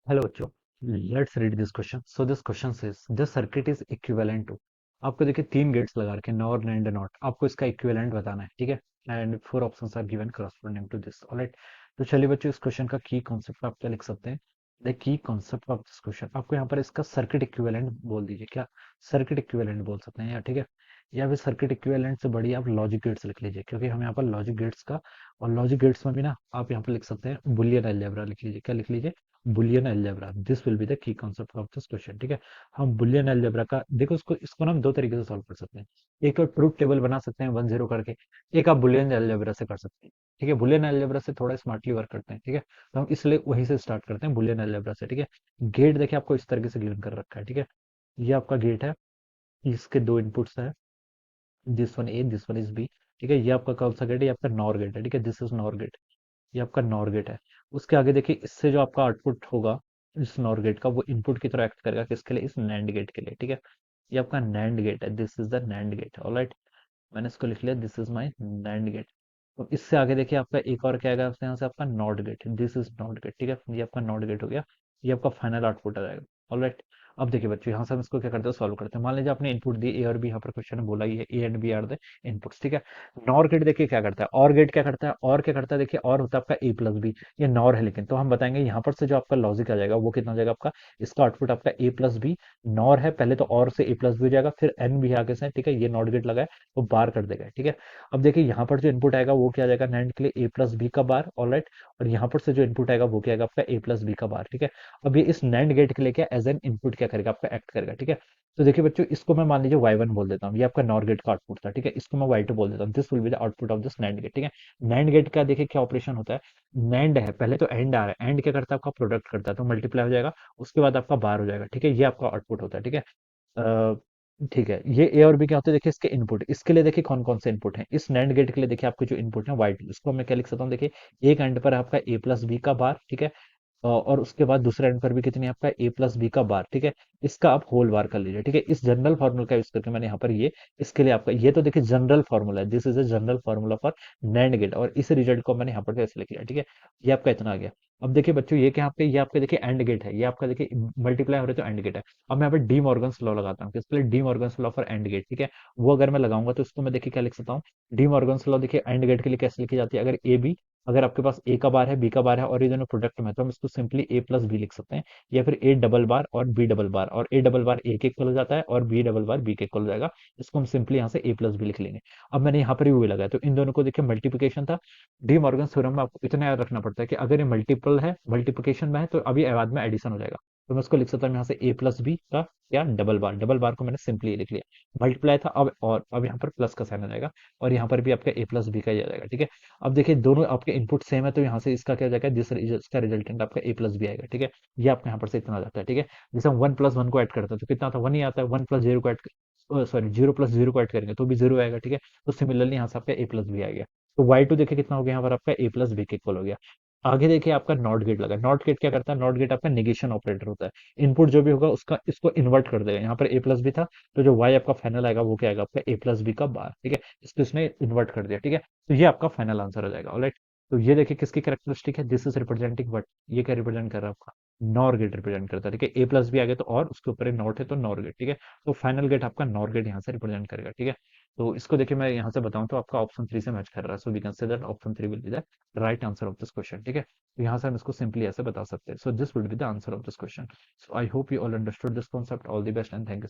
Hello बच्चों, let's read this question. So this question says the circuit is equivalent to। आपको देखिए तीन gets लगा रखे नॉर एंड नॉट, आपको इसका इक्विवेलेंट बताना है, ठीक है। And four options are given corresponding to this, alright. तो चलिए बच्चों, इस क्वेश्चन का की कॉन्सेप्ट आप क्या लिख सकते हैं। The key concept of this question, आपको यहाँ पर इसका सर्किट इक्विवेलेंट बोल दीजिए, क्या सर्किट इक्विवेलेंट बोल सकते हैं या, ठीक है। या फिर सर्किट इक्विवेलेंट से बढ़िया आप लॉजिक गेट्स लिख लीजिए, क्योंकि हम यहाँ पर लॉजिक गेट्स का, और लॉजिक गेट्स में भी ना आप यहाँ पर लिख सकते हैं बुलियन अलजेब्रा लिख लीजिए, क्या लिख लीजिए, Boolean algebra. This will be the key concept of this question, ठीक है। हम बुलियन अलजेब्रा का देखो, इसको ना हम दो तरीके से सॉल्व कर सकते हैं। एक तो ट्रूथ टेबल बना सकते हैं 1 0 करके, एक आप बुलियन अलजेब्रा से कर सकते हैं, ठीक है। बुलियन अलजेब्रा से थोड़ा स्मार्टली वर्क करते हैं, ठीक है। तो हम इसलिए वहीं से स्टार्ट करते हैं, बुलियन अलजेब्रा से, ठीक है। गेट देखिए आपको इस तरीके से गिवन कर रखा है, ठीक है। ये आपका गेट है, इसके दो इनपुट्स है, this one A, this one is B, ठीक है। ये आपका कौन सा गेट है, ये आपका नॉर गेट है, ठीक है। दिस इज नॉर गेट, ये आपका नॉर गेट है। उसके आगे देखिए, इससे जो आपका आउटपुट होगा इस नॉर गेट का, वो इनपुट की तरह एक्ट करेगा किसके लिए, इस नैंड गेट के लिए, ठीक है। ये आपका नैंड गेट है, this is the NAND gate, alright. मैंने इसको लिख लिया, this is my NAND gate. तो इससे आगे देखिए आपका एक और क्या आएगा, यहाँ से आपका not gate, this is not gate, ठीक है। ये आपका नॉट गेट हो गया, ये आपका फाइनल आउटपुट आ जाएगा, ऑलराइट। अब देखिए बच्चों, यहाँ से हम इसको क्या करते हैं, सॉल्व करते हैं। मान लीजिए आपने इनपुट दिए ए और बी, यहाँ पर क्वेश्चन में बोला ही है A and B are the inputs, ठीक है। नॉर गेट देखिए क्या करता है, और गेट क्या करता है, और क्या करता है, देखिए और होता है आपका ए प्लस बी, ये नॉर है, लेकिन तो हम बताएंगे यहाँ पर से जो आपका लॉजिक आ जाएगा वो कितना हो जाएगा आपका, इसका आउटपुट आपका ए प्लस बी, नॉर है पहले तो और से ए प्लस बी हो जाएगा, फिर एन भी आगे से, ठीक है। ये नॉट गेट लगा है वो बार कर देगा, ठीक है। अब देखिए यहाँ पर जो इनपुट आएगा वो क्या आ जाएगा, नैंड के लिए ए प्लस बी का बार, ऑलराइट। और यहाँ पर से जो इनपुट आएगा वो क्या आएगा आपका ए प्लस बी का बार, ठीक है। अब ये इस नैंड गेट के लिए क्या एज एन इनपुट क्या करेगा, आपका एक्ट करेगा, ठीक है। तो देखिए बच्चों, इसको मैं मान लीजिए y1 बोल देता हूँ, ये आपका नॉर गेट का आउटपुट था, ठीक है। इसको मैं y2 बोल देता हूँ, this will be the output of this NAND gate, ठीक है। नैंड गेट का देखिए क्या ऑपरेशन होता है, नैंड है पहले तो एंड आ रहा है, एंड क्या करता है आपका प्रोडक्ट करता है, तो मल्टीप्लाई हो जाएगा, उसके बाद आपका बार हो जाएगा, ठीक है। ये आपका आउटपुट होता है, ठीक है। ठीक है, ये ए और बी क्या होते हैं, देखिए इसके इनपुट, इसके लिए देखिए कौन कौन से इनपुट हैं, इस नैंड गेट के लिए देखिए आपके जो इनपुट है y2, इसको मैं क्या लिख सकता हूँ, देखिए एक एंड पर आपका ए प्लस बी का बार, ठीक है। और उसके बाद दूसरे एंड पर भी कितनी है आपका ए प्लस बी का बार, ठीक है। इसका आप होल बार कर लीजिए, ठीक है। इस जनरल फॉर्मूला का यूज करके मैंने यहाँ पर ये इसके लिए आपका, ये तो देखिए जनरल फॉर्मूला है, this is a general formula for NAND gate, और इस रिजल्ट को मैंने यहाँ पर कैसे लिख लिया, ठीक है। ये आपका इतना आ गया। अब देखिए बच्चों, ये क्या आपके, ये आपका देखिए एंड गेट है, ये आपका देखिए मल्टीप्लाई हो रहा है तो एंड गेट है। अब मैं यहाँ पे डी मॉर्गन्स लॉ लगाता हूँ, किसके लिए, De Morgan's law for AND gate, ठीक है। वो अगर मैं लगाऊंगा तो इसको मैं देखिए क्या लिख सकता हूँ, डी मॉर्गन्स लॉ देखिए एंड गेट के लिए कैसे लिखी जाती है, अगर ए बी, अगर आपके पास ए का बार है बी का बार है और ये दोनों प्रोडक्ट में है, तो हम इसको सिंपली ए प्लस बी लिख सकते हैं, या फिर ए डबल बार और बी डबल बार, और ए डबल बार ए के इक्वल हो जाता है और बी डबल बार बी के इक्वल हो जाएगा। इसको हम सिंपली यहाँ से ए प्लस बी लिख लेंगे। अब मैंने यहाँ पर भी वही लगाया, तो इन दोनों को देखिए मल्टीप्लिकेशन था। डी मॉर्गन थ्योरम में आपको इतना याद रखना पड़ता है कि अगर ये मल्टीपल है, मल्टीप्लिकेशन में है, तो अभी बाद में एडिशन हो जाएगा। तो मैं उसको लिख सकता हूँ यहाँ से ए प्लस बी का क्या डबल बार, डबल बार को मैंने सिंपली लिख लिया। मल्टीप्लाई था अब, और अब यहाँ पर प्लस का साइन आ जाएगा, और यहाँ पर भी आपका ए प्लस बी का ही आ जाएगा, ठीक है। अब देखिए दोनों आपके इनपुट सेम है, तो यहाँ से इसका क्या हो जाएगा, इसका रिजल्टेंट आपका ए प्लस बी आएगा, ठीक है। ये आपका यहाँ पर से इतना आ जाता है, ठीक है। जैसे हम 1 + 1 को ऐड करते हैं तो कितना आता है, 1 ही आता है। 1 + 0 को ऐड, सॉरी 0 + 0 को ऐड करेंगे तो भी 0 आएगा, ठीक है। तो सिमिलरली यहाँ से आपका ए प्लस बी आ गया। तो y2 देखिए कितना हो गया, यहाँ पर आपका ए प्लस बी के इक्वल हो गया। आगे देखिए आपका नॉट गेट लगा, नॉट गेट क्या करता है, नॉट गेट आपका नेगेशन ऑपरेटर होता है। इनपुट जो भी होगा उसका, इसको इन्वर्ट कर देगा। यहाँ पर ए प्लस बी था, तो जो y आपका फाइनल आएगा वो क्या आएगा आपका ए प्लस बी का बार, ठीक है। इसको इसने इन्वर्ट कर दिया, ठीक है। तो ये आपका फाइनल आंसर हो जाएगा, ऑलराइट। तो ये देखिए किसकी कैरेक्टरिस्टिक है, दिस इज रिप्रेजेंटिंग व्हाट, ये क्या रिप्रेजेंट कर रहा है आपका, नॉर गेट रिप्रेजेंट करता है, ठीक है। ए प्लस बी आ गया तो, और उसके ऊपर नॉट है तो नॉर गेट, ठीक है। तो फाइनल गेट आपका नॉर गेट यहाँ से रिप्रेजेंट करेगा, ठीक है। तो इसको देखिए मैं यहाँ से बताऊं तो आपका ऑप्शन 3 से मैच कर रहा है, so we can say that option 3 will be the right answer of this question, ठीक है। तो यहाँ से हम इसको सिंपली ऐसे बता सकते हैं, so this will be the answer of this question. So I hope you all understood this concept, all the best and thank you.